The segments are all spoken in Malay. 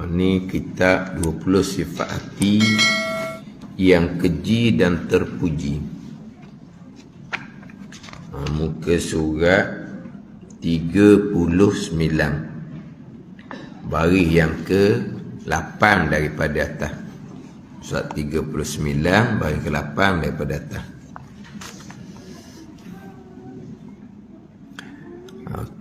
Ini kitab 20 sifat hati yang keji dan terpuji. Muka surat 39, baris yang ke-8 daripada atas. Surat 39 baris ke-8 daripada atas.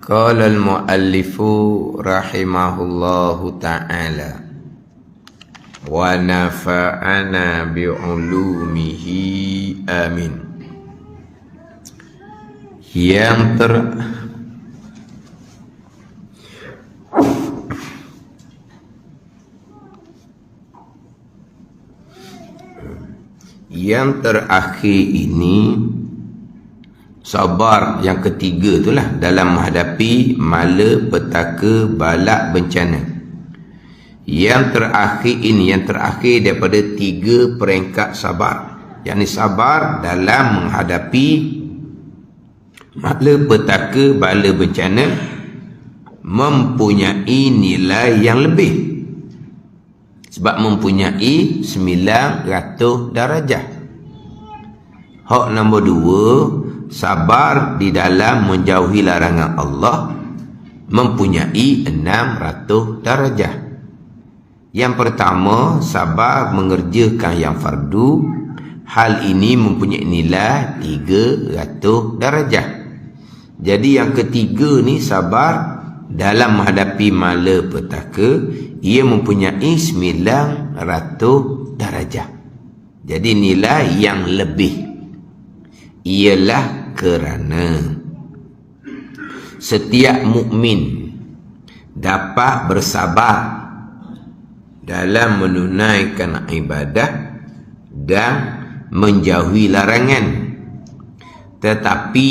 Qala al-muallifu rahimahullahu ta'ala wa nafa'ana bi'ulumihi amin. Yang terakhir ini sabar yang ketiga itulah dalam menghadapi malapetaka, balak, bencana. Yang terakhir daripada 3 peringkat sabar, yakni sabar dalam menghadapi malapetaka, bala, bencana, mempunyai nilai yang lebih. Sebab mempunyai 900 darajah. Hak nombor 2, sabar di dalam menjauhi larangan Allah, mempunyai 600 darajah. Yang pertama, sabar mengerjakan yang fardu. Hal ini mempunyai nilai 300 darajah. Jadi yang ketiga ni, sabar dalam menghadapi malapetaka, ia mempunyai 900 darajah. Jadi nilai yang lebih. Ialah kerana setiap mukmin dapat bersabar dalam menunaikan ibadah dan menjauhi larangan, tetapi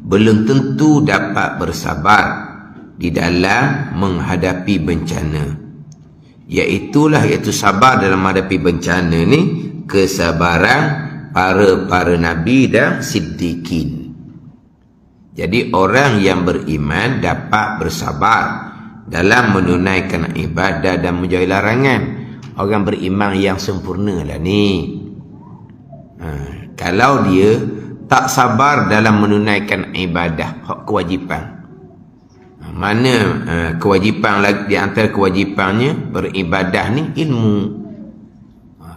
belum tentu dapat bersabar di dalam menghadapi bencana. Iaitu sabar dalam menghadapi bencana ni, kesabaran para nabi dan siddiqin. Jadi orang yang beriman dapat bersabar dalam menunaikan ibadah dan menjauhi larangan. Orang beriman yang sempurna lah ni. Kalau dia tak sabar dalam menunaikan ibadah, hak kewajipan. Mana kewajipan lagi, di antara kewajipannya beribadah ni ilmu.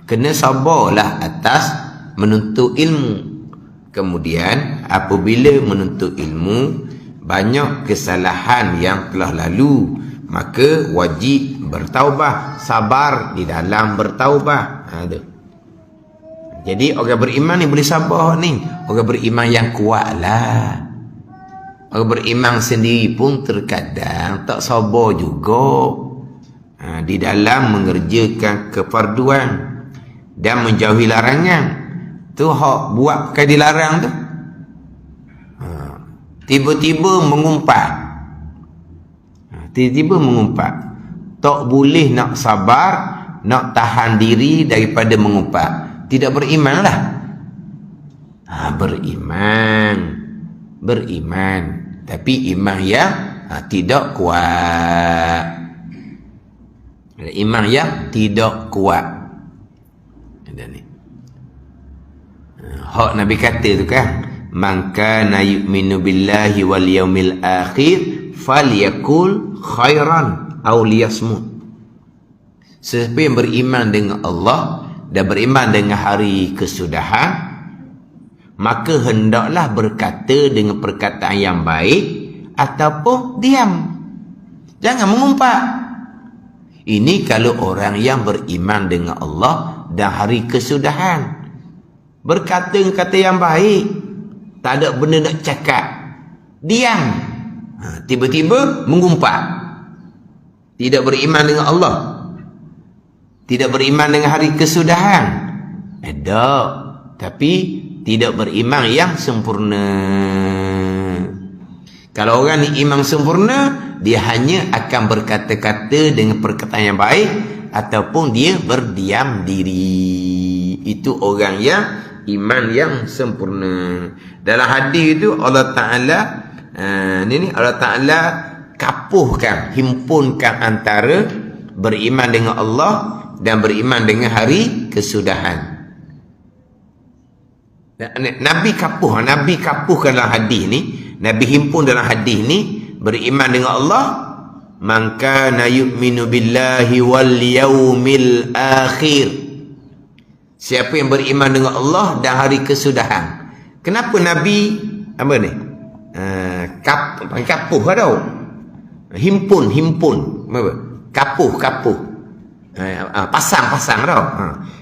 Kena sabarlah atas menuntut ilmu. Kemudian apabila menuntut ilmu banyak kesalahan yang telah lalu, maka wajib bertaubat, sabar di dalam bertaubat. Jadi orang beriman ni boleh sabar ni. Orang beriman yang kuat lah. Orang beriman sendiri pun terkadang tak sabar juga di dalam mengerjakan kefarduan dan menjauhi larangan. Tu hak buat kan dilarang tu, tiba-tiba mengumpat. Tak boleh nak sabar, nak tahan diri daripada mengumpat. Tidak beriman lah. Beriman, tapi iman yang tidak kuat. Iman yang tidak kuat. Ada ni. Hak Nabi kata tu kan, man kana yu'minu billahi wal yaumil akhir falyakul khairan aw liyasmut. Siapa yang beriman dengan Allah dan beriman dengan hari kesudahan, maka hendaklah berkata dengan perkataan yang baik ataupun diam. Jangan mengumpat. Ini kalau orang yang beriman dengan Allah dan hari kesudahan. Berkata yang baik, tak ada benda nak cakap, diam. Tiba-tiba mengumpat. Tidak beriman dengan Allah, tidak beriman dengan hari kesudahan. Tapi tidak beriman yang sempurna. Kalau orang ni iman sempurna, dia hanya akan berkata-kata dengan perkataan yang baik ataupun dia berdiam diri. Itu orang yang iman yang sempurna. Dalam hadis itu Allah Ta'ala Allah Ta'ala kapuhkan, himpunkan antara beriman dengan Allah dan beriman dengan hari kesudahan. Nabi kapuhkan dalam hadis ni, Nabi himpun dalam hadis ni, beriman dengan Allah, man kana yu'minu billahi wal yaumil akhir. Siapa yang beriman dengan Allah dan hari kesudahan. Kenapa Nabi apa ni? Kapuh tau. Himpun apa? Kapuh. Pasang tau.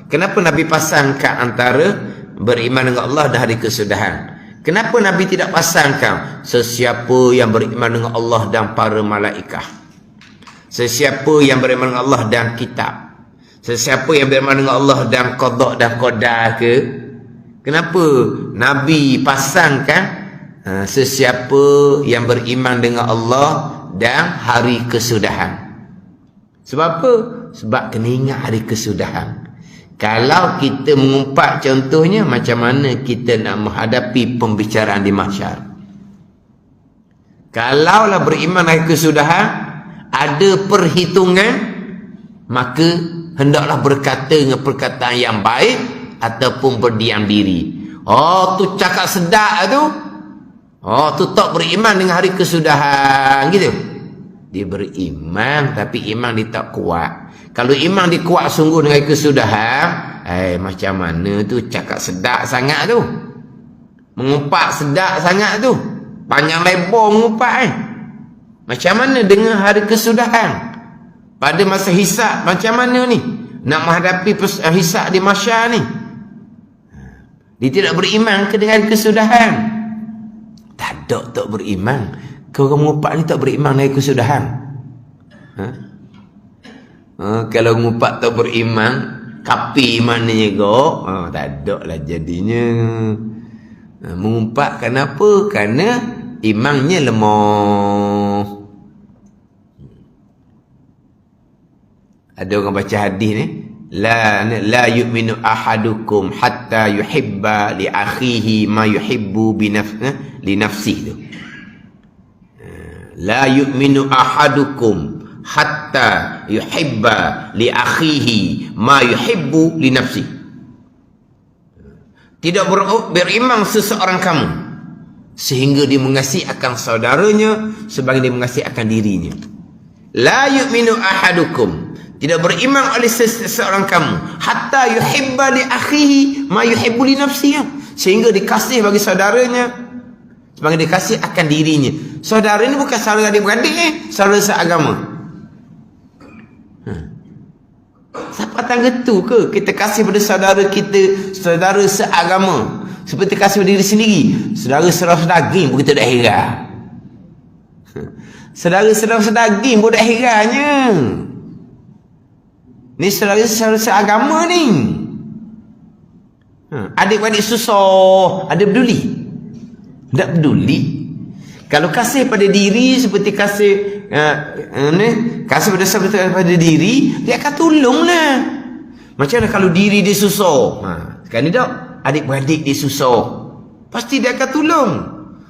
Kenapa Nabi pasangkan antara beriman dengan Allah dan hari kesudahan? Kenapa Nabi tidak pasangkan sesiapa yang beriman dengan Allah dan para malaikat, sesiapa yang beriman dengan Allah dan kitab, sesiapa yang beriman dengan Allah dan qada dan qadar ke? Kenapa Nabi pasangkan sesiapa yang beriman dengan Allah dan hari kesudahan? Sebab apa? Sebab kena ingat hari kesudahan. Kalau kita mengumpat contohnya, macam mana kita nak menghadapi pembicaraan di mahsyar? Kalaulah beriman hari kesudahan, ada perhitungan, maka hendaklah berkata dengan perkataan yang baik ataupun berdiam diri. Oh, tu cakap sedap tu. Oh, tu tak beriman dengan hari kesudahan gitu. Dia beriman tapi iman dia tak kuat. Kalau iman dia kuat sungguh dengan kesudahan, macam mana tu cakap sedap sangat tu. Mengumpat sedap sangat tu. Panjang lebar mengumpat Macam mana dengan hari kesudahan? Pada masa hisab macam mana ni? Nak menghadapi hisab di mahsyar ni. Dia tidak beriman ke dengan kesudahan? Tak beriman. Kau orang mengumpat ni tak beriman dengan kesudahan. Kalau ngumpat tak beriman, kapi imannya kau, tak ada lah jadinya. Mengumpat kenapa? Kerana imannya lemah. Ada orang baca hadis ni, la yu'minu ahadukum hatta yuhibba li akhihi ma yuhibbu li nafsihi tu. La yu'minu ahadukum hatta yuhibba li akhihi ma yuhibbu li nafsi. Tidak beriman seseorang kamu sehingga dia mengasihi akan saudaranya sebagaimana dia mengasihi akan dirinya. La yu'minu ahadukum, tidak beriman oleh seseorang kamu hatta yuhibba li akhihi ma yuhibbu li nafsihi, sehingga dikasih bagi saudaranya sebagaimana dikasih akan dirinya. Saudara ini bukan saudara adik-beradik, saudara seagama. Siapa tangga tu ke kita kasih pada saudara kita, saudara seagama, seperti kasih pada diri sendiri? Saudara sedaging pun kita dah heran. Saudara sedaging pun dah herannya. Ni saudara seagama ni. Adik-beradik susah, ada peduli? Tak peduli. Kalau kasih pada diri seperti kasih kasih pada diri, dia akan tolonglah. Macam mana kalau diri dia susah? Sekarang ni tak, adik-beradik dia susah, pasti dia akan tolong.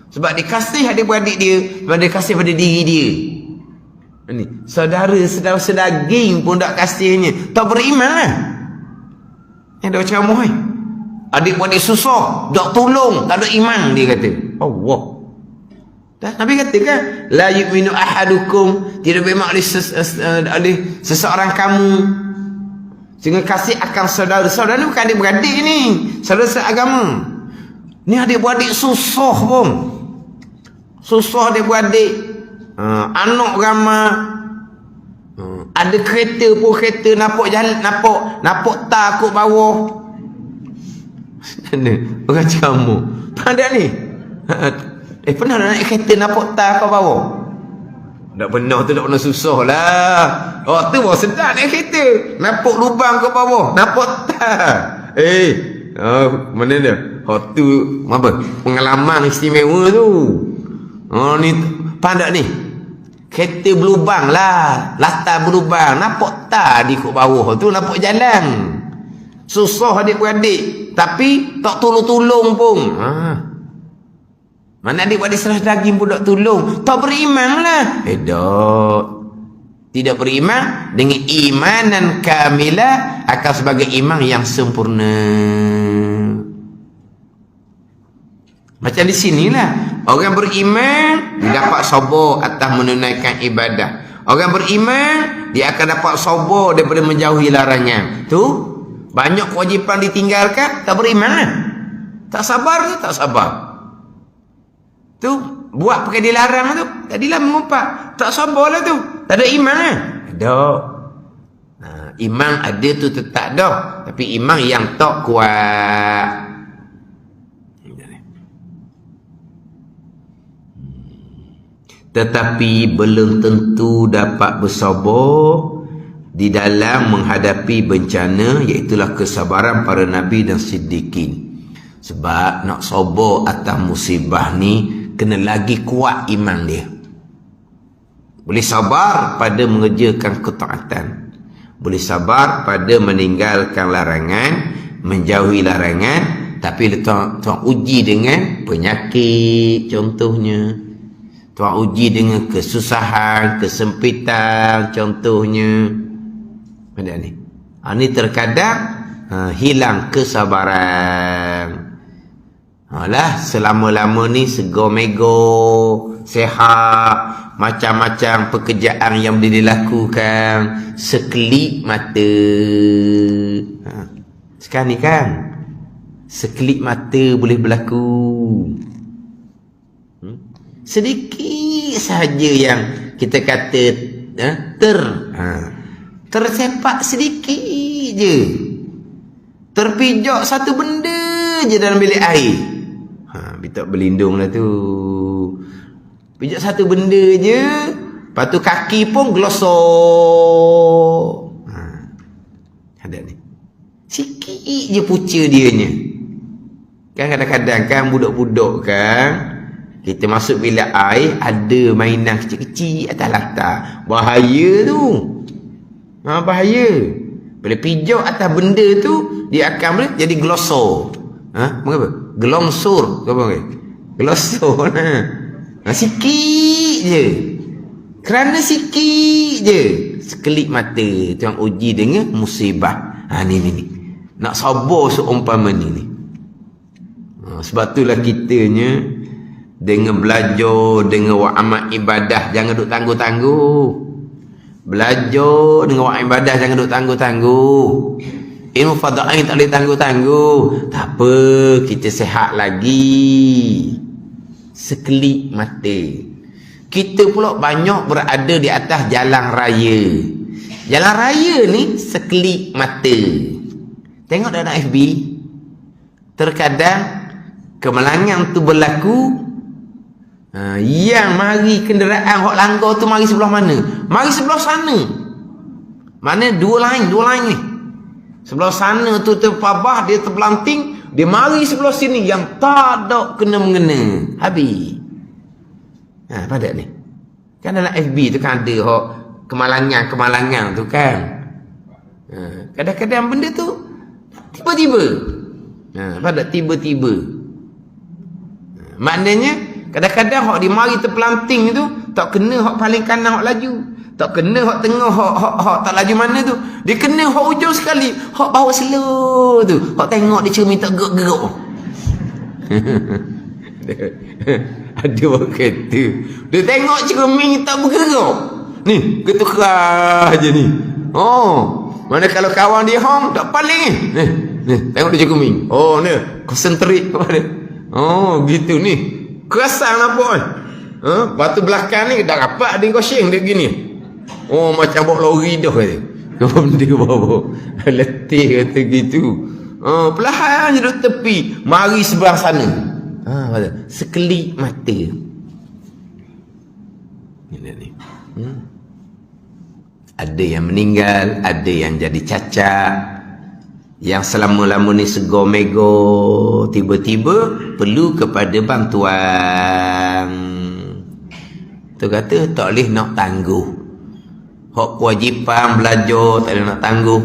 Sebab dia kasih adik-beradik dia, sebab dia kasih pada diri dia. Ini saudara sedaging pun tak kasihnya, tak beriman lah. Dah ceramah adik-beradik susah, tak tolong, tak ada iman, dia kata. Allah. Nabi kata kan, la yu'minu ahadukum, tidak beriman oleh seseorang kamu sehingga kasih akan saudara-saudara. Ni bukan adik-beradik ni, saudara seagama. Ni adik-beradik susah pun. Susah adik-beradik. Anak ramai. Ada kereta pun, kereta nampak jalan, nampak takut bawah. Orang kamu pandai ni. Pernah nak naik kereta nampak tak kau bawah? Tak pernah tu, tak pernah, susah lah. Oh tu bawa sedap naik kereta, nampak lubang kau bawah, nampak tak? Mana dia? Oh tu apa? Pengalaman istimewa tu. Oh ni pandai ni. Kereta berlubang lah, latar berlubang, nampak tak di kat bawah tu, nampak jalan. Susah adik-beradik, tapi tak tolong-tolong pun. Mana adik-beradik salah daging pun tak tolong, tak beriman lah. Tak. Tidak beriman dengan imanan kamila akan sebagai iman yang sempurna. Macam di sinilah orang beriman dia dapat sabar atas menunaikan ibadah. Orang beriman dia akan dapat sabar daripada menjauhi larangan. Tu banyak kewajipan ditinggalkan, tak beriman lah. Tak sabar tu, tak sabar. Tu buat pakai dilarang tu, tadilah mengumpat, tak sabar lah tu. Tak ada iman lah. Ada. Iman ada tu tetap dah, tapi iman yang tak kuat. Tetapi belum tentu dapat bersabar di dalam menghadapi bencana, iaitulah kesabaran para nabi dan siddiqin. Sebab nak sabar atas musibah ni kena lagi kuat iman dia. Boleh sabar pada mengerjakan ketaatan, boleh sabar pada meninggalkan larangan, menjauhi larangan, tapi tuan uji dengan penyakit contohnya. Tuan uji dengan kesusahan, kesempitan contohnya. Benda ni. Ini terkadang hilang kesabaran. Alah, selama-lama ni sego-mego, sehat, macam-macam pekerjaan yang boleh dilakukan, sekelip mata. Sekarang ni kan, sekelip mata boleh berlaku. Sedikit sahaja yang kita kata tersepak sedikit je, terpijak satu benda je dalam bilik air, tak berlindung lah tu. Pijak satu benda je, lepas tu kaki pun glosor. Ada ni sikit je punca dianya. Kan kadang-kadang kan budak-budak kan, kita masuk bilik air, ada mainan kecil-kecil atas lantai. Bahaya tu. Bahaya. Bila pijak atas benda tu, dia akan boleh jadi glosor. Mengapa? Gelongsor. Apa? Glosor. Sikit je. Kerana sikit je. Sekelip mata. Tuan uji dengan musibah. Ni. Nak sabar seumpama ni. Sebab itulah kitanya dengan belajar, dengan buat amal ibadah, jangan duk tangguh-tangguh. Belajar dengan buat ibadah, jangan duk tangguh-tangguh. Ilmu fardhu tak boleh tangguh-tangguh. Tak apa, kita sihat lagi. Sekelip mata. Kita pula banyak berada di atas jalan raya. Jalan raya ni sekelip mata. Tengok dalam FB, terkadang kemalangan tu berlaku. Yang mari kenderaan hok langgar tu mari sebelah mana? Mari sebelah sana. Mana dua lain ni. Sebelah sana tu terpabah, dia terpelanting, dia mari sebelah sini yang tak ada kena-mengena. Habis. Pada ni. Kan dalam FB tu kan ada hok kemalangan tu kan. Kadang-kadang benda tu tiba-tiba. Pada tiba-tiba. Maknanya kadang-kadang hak dia mari terpelanting tu tak kena hak paling kanan hak laju, tak kena hak tengah hak tak laju mana tu, dia kena hak ujung sekali, hak bawa slow tu, hak tengok dia cermin tak gerak-gerak. Ada orang kata dia tengok cermin tak bergerak ni, ketukar je ni. Mana kalau kawan dia hang tak paling ni tengok dia cermin, ni konsentrate kepada gitu ni. Kerasan apa kan? Batu belakang ni dah rapat dia kosing dia gini. Macam bawa lori dah kata. Benda bawa letih kata gitu. Perlahan je duduk tepi, mari sebelah sana. Sekelip mata. Ni. Ada yang meninggal, ada yang jadi cacat. Yang selama-lama ni sego-mego, tiba-tiba perlu kepada bantuan. Tu kata tak boleh nak tangguh. Hak kewajipan belajar tak boleh nak tangguh.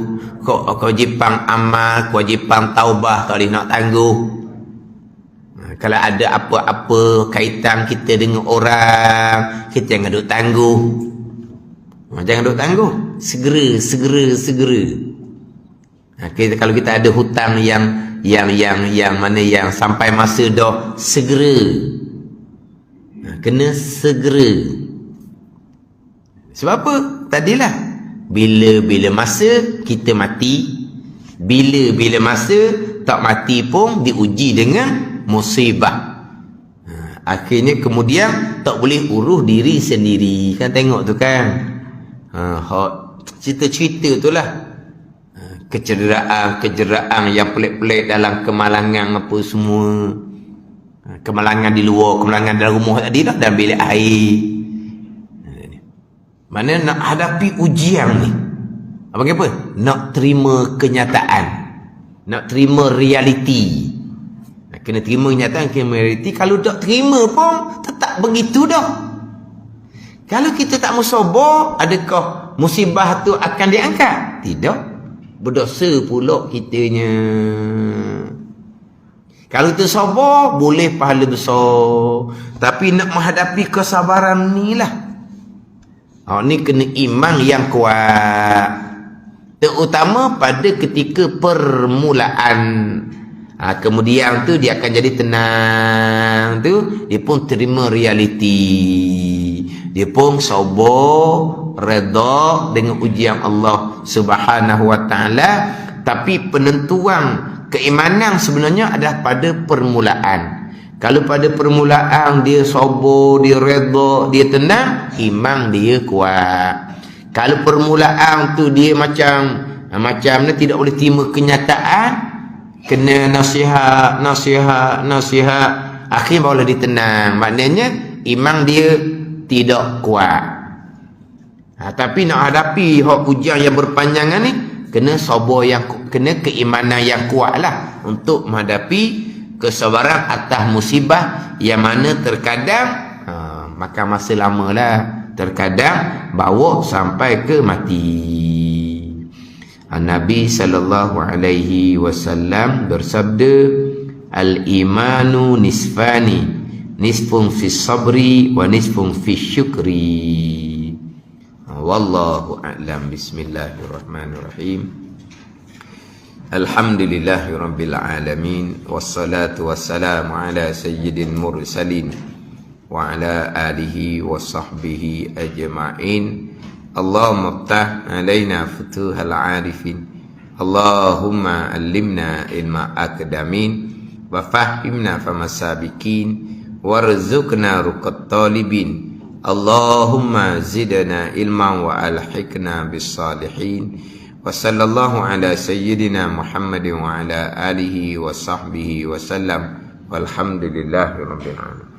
Hak kewajipan amal, kewajipan taubah tak boleh nak tangguh. Kalau ada apa-apa kaitan kita dengan orang, kita jangan duk tangguh. Jangan duk tangguh. Segera. Kalau kita ada hutang yang mana yang sampai masa dah segera. Kena segera. Sebab apa? Tadilah. Bila masa kita mati, bila masa tak mati pun diuji dengan musibah. Akhirnya kemudian tak boleh urus diri sendiri. Kan tengok tu kan. Cerita-cerita tu lah. Kecederaan yang pelik-pelik dalam kemalangan apa semua. Kemalangan di luar, kemalangan dalam rumah tadi dah, dalam bilik air. Mana nak hadapi ujian ni? Apa? Nak terima kenyataan. Nak terima realiti. Kena terima kenyataan, kena realiti. Kalau tak terima pun tetap begitu dah. Kalau kita tak mau sabar, adakah musibah tu akan diangkat? Tidak. Berdosa pula kitanya. Kalau kita sabar, boleh pahala besar. Tapi nak menghadapi kesabaran ni lah. Ni kena iman yang kuat. Terutama pada ketika permulaan. Kemudian tu dia akan jadi tenang tu, dia pun terima realiti. Dia pun sabar, redha dengan ujian Allah Subhanahu wa taala. Tapi penentuan keimanan sebenarnya adalah pada permulaan. Kalau pada permulaan dia sabar, dia redha, dia tenang, iman dia kuat. Kalau permulaan tu dia macam ni tidak boleh terima kenyataan, kena nasihat, akhir barulah dia tenang. Maknanya iman dia tidak kuat. Tapi nak hadapi ujian yang berpanjangan ni, kena sabar kena keimanan yang kuat lah untuk menghadapi kesabaran atas musibah yang mana terkadang makan masa lama lah, terkadang bawa sampai ke mati. Nabi SAW bersabda, al-imanu nisfani, nisfun fis sabri wa nisfun fis syukri. Wallahu a'lam. Bismillahirrahmanirrahim. Alhamdulillahirabbil alamin, wassalatu wassalamu ala sayyidil mursalin wa ala alihi wa sahbihi ajma'in. Allahumma iftah alaina futuhal arifin, Allahumma allimna ilma akdamin, wa fahimna famasabikin, warzuqna ruqat talibin. Allahumma zidna ilman wa alhiqna bis salihin. Wa sallallahu ala sayyidina Muhammadin wa ala alihi wa sahbihi wa sallam. Walhamdulillahi rabbil alamin.